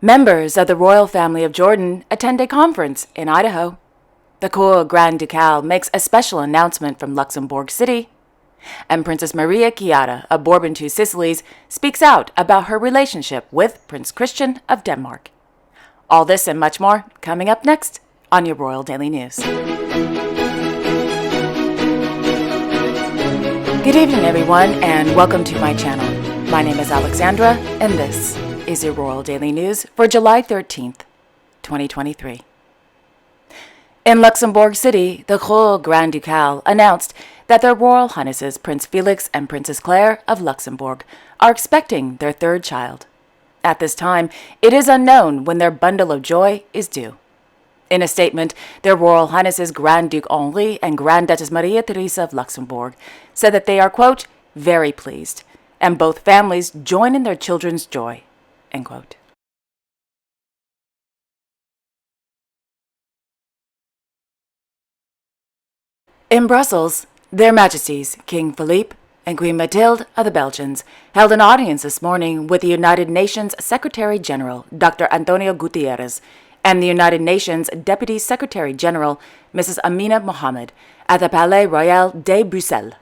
Members of the royal family of Jordan attend a conference in Idaho. The Cour Grand Ducal makes a special announcement from Luxembourg City. And Princess Maria Chiara of Bourbon Two Sicilies speaks out about her relationship with Prince Christian of Denmark. All this and much more coming up next on your Royal Daily News. Good evening, everyone, and welcome to my channel. My name is Alexandra, and this is your Royal Daily News for July 13th, 2023. In Luxembourg City, the Cour Grand Ducal announced that their Royal Highnesses Prince Felix and Princess Claire of Luxembourg are expecting their third child. At this time, it is unknown when their bundle of joy is due. In a statement, their Royal Highnesses Grand Duke Henri and Grand Duchess Maria Theresa of Luxembourg said that they are, quote, very pleased, and both families join in their children's joy, end quote. In Brussels, Their Majesties King Philippe and Queen Mathilde of the Belgians held an audience this morning with the United Nations Secretary General, Dr. Antonio Guterres, and the United Nations Deputy Secretary General, Mrs. Amina Mohamed, at the Palais Royal de Bruxelles.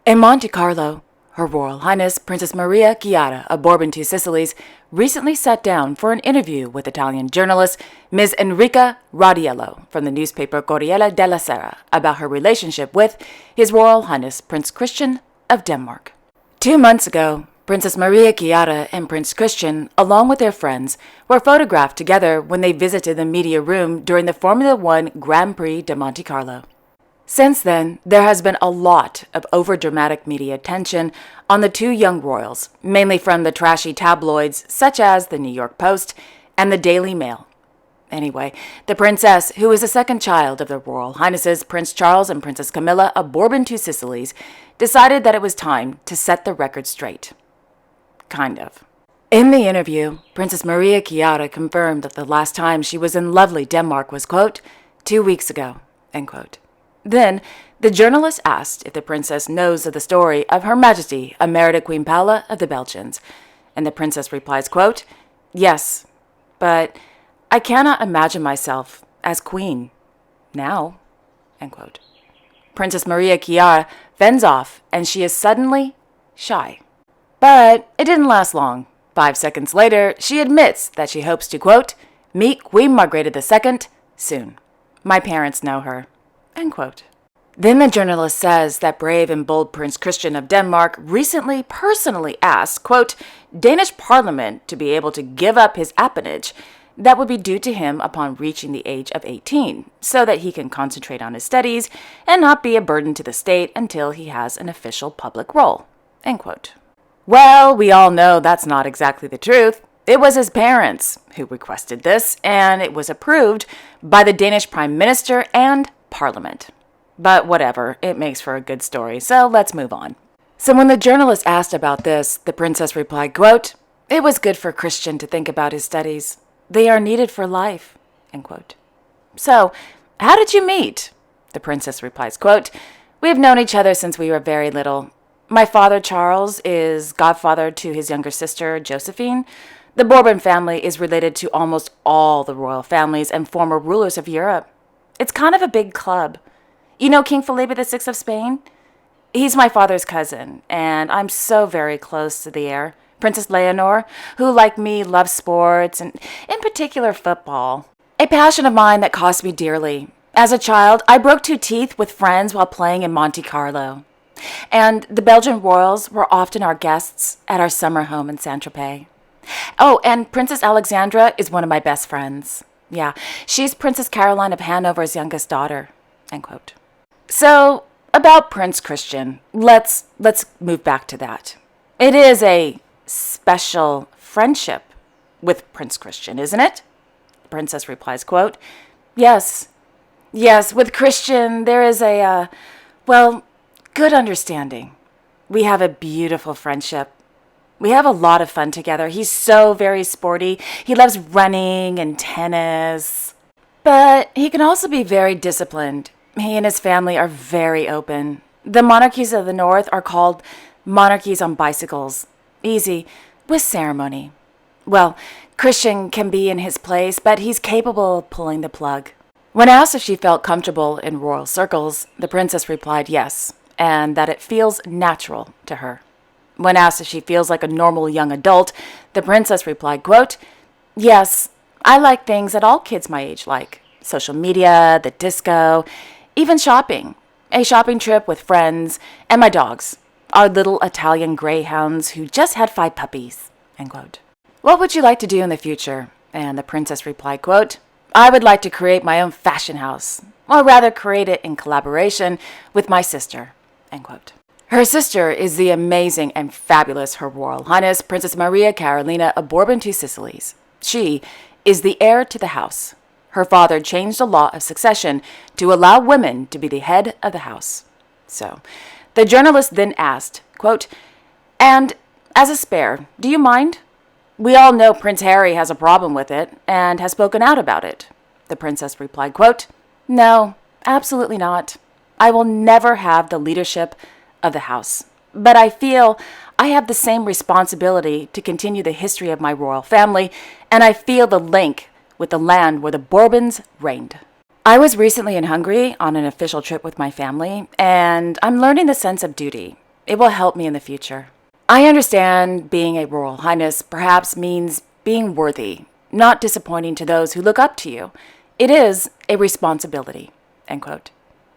In Monte Carlo, Her Royal Highness Princess Maria Chiara of Bourbon Two Sicilies recently sat down for an interview with Italian journalist Ms. Enrica Radiello from the newspaper Corriere della Sera about her relationship with His Royal Highness Prince Christian of Denmark. 2 months ago, Princess Maria Chiara and Prince Christian, along with their friends, were photographed together when they visited the media room during the Formula One Grand Prix de Monte Carlo. Since then, there has been a lot of overdramatic media attention on the two young royals, mainly from the trashy tabloids such as the New York Post and the Daily Mail. Anyway, the princess, who is the second child of the Royal Highnesses Prince Charles and Princess Camilla of Bourbon Two Sicilies, decided that it was time to set the record straight. Kind of. In the interview, Princess Maria Chiara confirmed that the last time she was in lovely Denmark was, quote, 2 weeks ago, end quote. Then, the journalist asked if the princess knows of the story of Her Majesty Emerita Queen Paola of the Belgians, and the princess replies, quote, yes, but I cannot imagine myself as queen now, end quote. Princess Maria Chiara fends off, and she is suddenly shy. But it didn't last long. 5 seconds later, she admits that she hopes to, quote, meet Queen Margrethe II soon. My parents know her, end quote. Then the journalist says that brave and bold Prince Christian of Denmark recently personally asked, quote, Danish Parliament to be able to give up his appanage that would be due to him upon reaching the age of 18, so that he can concentrate on his studies and not be a burden to the state until he has an official public role, end quote. Well, we all know that's not exactly the truth. It was his parents who requested this, and it was approved by the Danish Prime Minister and Parliament. But whatever, it makes for a good story, so let's move on. So when the journalist asked about this, the princess replied, quote, it was good for Christian to think about his studies. They are needed for life, end quote. So, how did you meet? The princess replies, quote, we have known each other since we were very little. My father, Charles, is godfather to his younger sister, Josephine. The Bourbon family is related to almost all the royal families and former rulers of Europe. It's kind of a big club. You know King Felipe VI of Spain? He's my father's cousin, and I'm so very close to the heir, Princess Leonor, who, like me, loves sports, and in particular football. A passion of mine that cost me dearly. As a child, I broke 2 teeth with friends while playing in Monte Carlo. And the Belgian royals were often our guests at our summer home in Saint-Tropez. Oh, and Princess Alexandra is one of my best friends. Yeah, she's Princess Caroline of Hanover's youngest daughter, end quote. So, about Prince Christian, let's move back to that. It is a special friendship with Prince Christian, isn't it? The princess replies, quote, yes, with Christian there is a, good understanding. We have a beautiful friendship. We have a lot of fun together. He's so very sporty. He loves running and tennis. But he can also be very disciplined. He and his family are very open. The monarchies of the north are called monarchies on bicycles. Easy, with ceremony. Well, Christian can be in his place, but he's capable of pulling the plug. When asked if she felt comfortable in royal circles, the princess replied yes, and that it feels natural to her. When asked if she feels like a normal young adult, the princess replied, quote, "Yes, I like things that all kids my age like. Social media, the disco, even shopping. A shopping trip with friends, and my dogs, our little Italian greyhounds who just had 5 puppies." End quote. What would you like to do in the future? And the princess replied, quote, "I would like to create my own fashion house, or rather create it in collaboration with my sister." End quote. Her sister is the amazing and fabulous Her Royal Highness Princess Maria Carolina of Bourbon-Two Sicilies. She is the heir to the house. Her father changed the law of succession to allow women to be the head of the house. So, the journalist then asked, quote, "And as a spare, do you mind? We all know Prince Harry has a problem with it and has spoken out about it." The princess replied, quote, "No, absolutely not. I will never have the leadership of the house, but I feel I have the same responsibility to continue the history of my royal family, and I feel the link with the land where the Bourbons reigned." I was recently in Hungary on an official trip with my family, and I'm learning the sense of duty. It will help me in the future. I understand being a Royal Highness perhaps means being worthy, not disappointing to those who look up to you. It is a responsibility. End quote.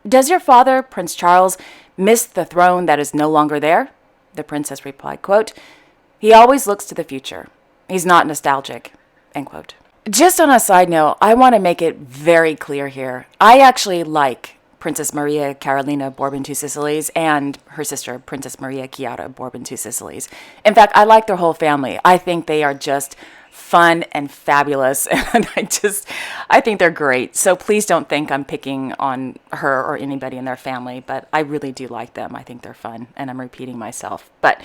Does your father, Prince Charles, miss the throne that is no longer there? The princess replied, quote, "He always looks to the future. He's not nostalgic." End quote. Just on a side note, I want to make it very clear here. I actually like Princess Maria Carolina Bourbon-Two Sicilies and her sister, Princess Maria Chiara Bourbon-Two Sicilies. In fact, I like their whole family. I think they are just fun and fabulous, and I think they're great. So please don't think I'm picking on her or anybody in their family, but I really do like them. I think they're fun, and I'm repeating myself. But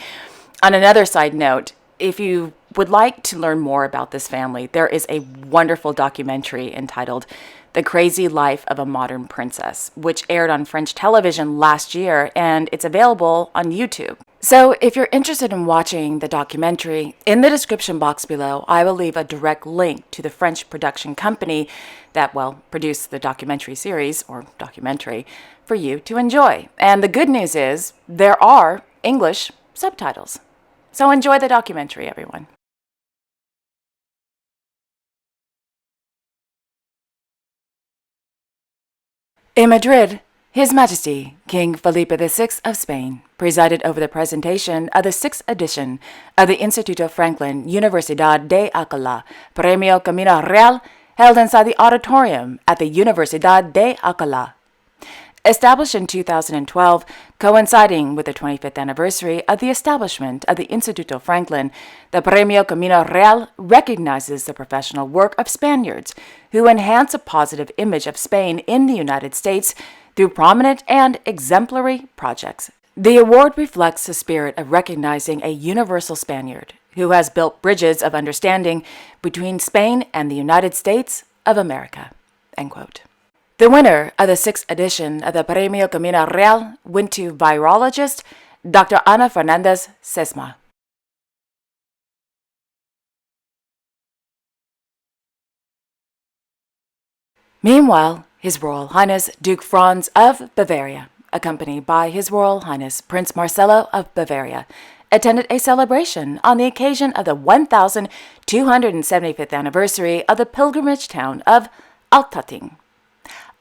on another side note, if you would like to learn more about this family, there is a wonderful documentary entitled The Crazy Life of a Modern Princess, which aired on French television last year, and it's available on YouTube. So if you're interested in watching the documentary, in the description box below, I will leave a direct link to the French production company that, produced the documentary series, or documentary, for you to enjoy. And the good news is, there are English subtitles. So enjoy the documentary, everyone. In Madrid, His Majesty King Felipe VI of Spain presided over the presentation of the 6th edition of the Instituto Franklin Universidad de Alcalá Premio Camino Real, held inside the auditorium at the Universidad de Alcalá. Established in 2012, coinciding with the 25th anniversary of the establishment of the Instituto Franklin, the Premio Camino Real recognizes the professional work of Spaniards who enhance a positive image of Spain in the United States through prominent and exemplary projects. The award reflects the spirit of recognizing a universal Spaniard who has built bridges of understanding between Spain and the United States of America. End quote. The winner of the 6th edition of the Premio Camino Real went to virologist Dr. Ana Fernandez Sesma. Meanwhile, His Royal Highness Duke Franz of Bavaria, accompanied by His Royal Highness Prince Marcello of Bavaria, attended a celebration on the occasion of the 1275th anniversary of the pilgrimage town of Altötting.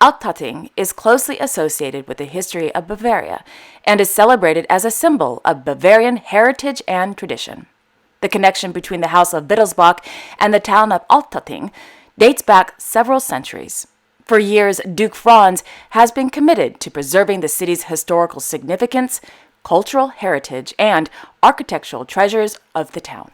Altötting is closely associated with the history of Bavaria and is celebrated as a symbol of Bavarian heritage and tradition. The connection between the House of Wittelsbach and the town of Altötting dates back several centuries. For years, Duke Franz has been committed to preserving the city's historical significance, cultural heritage, and architectural treasures of the town.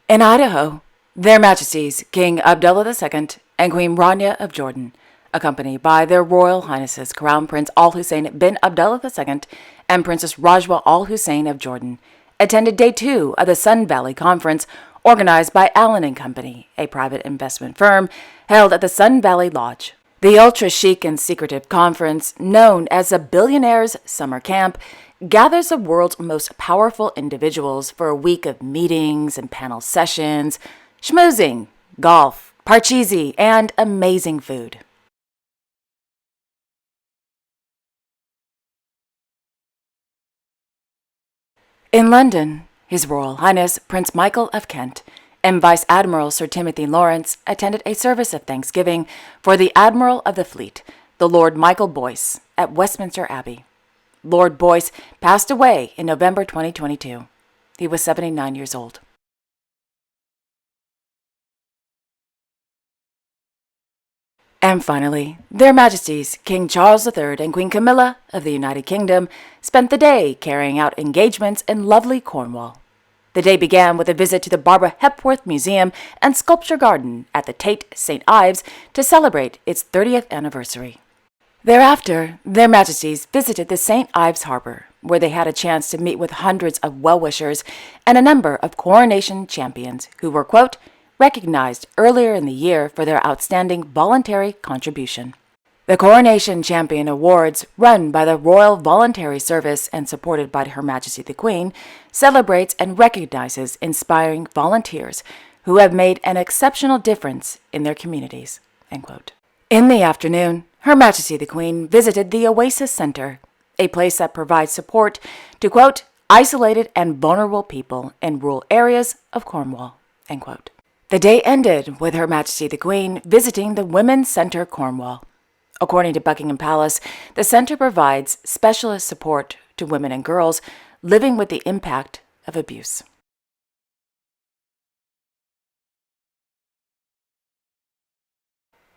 In Idaho, Their Majesties King Abdullah II and Queen Rania of Jordan, accompanied by Their Royal Highnesses Crown Prince Al Hussein bin Abdullah II and Princess Rajwa Al Hussein of Jordan, attended Day 2 of the Sun Valley Conference organized by Allen & Company, a private investment firm, held at the Sun Valley Lodge. The ultra-chic and secretive conference, known as the Billionaires' Summer Camp, gathers the world's most powerful individuals for a week of meetings and panel sessions, schmoozing, golf, parcheesi, and amazing food. In London, His Royal Highness Prince Michael of Kent and Vice Admiral Sir Timothy Lawrence attended a service of thanksgiving for the Admiral of the Fleet, the Lord Michael Boyce, at Westminster Abbey. Lord Boyce passed away in November 2022. He was 79 years old. And finally, Their Majesties King Charles III and Queen Camilla of the United Kingdom spent the day carrying out engagements in lovely Cornwall. The day began with a visit to the Barbara Hepworth Museum and Sculpture Garden at the Tate St. Ives to celebrate its 30th anniversary. Thereafter, Their Majesties visited the St. Ives Harbor, where they had a chance to meet with hundreds of well-wishers and a number of coronation champions who were, quote, recognized earlier in the year for their outstanding voluntary contribution. The Coronation Champion Awards, run by the Royal Voluntary Service and supported by Her Majesty the Queen, celebrates and recognizes inspiring volunteers who have made an exceptional difference in their communities, end quote. In the afternoon, Her Majesty the Queen visited the Oasis Center, a place that provides support to, quote, isolated and vulnerable people in rural areas of Cornwall, end quote. The day ended with Her Majesty the Queen visiting the Women's Centre Cornwall. According to Buckingham Palace, the center provides specialist support to women and girls living with the impact of abuse.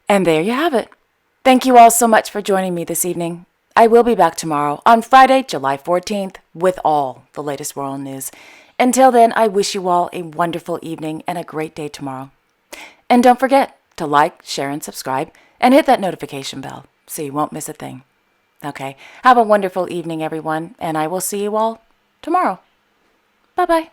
And there you have it. Thank you all so much for joining me this evening. I will be back tomorrow on Friday, July 14th, with all the latest royal news. Until then, I wish you all a wonderful evening and a great day tomorrow. And don't forget to like, share, and subscribe, and hit that notification bell so you won't miss a thing. Okay, have a wonderful evening, everyone, and I will see you all tomorrow. Bye-bye.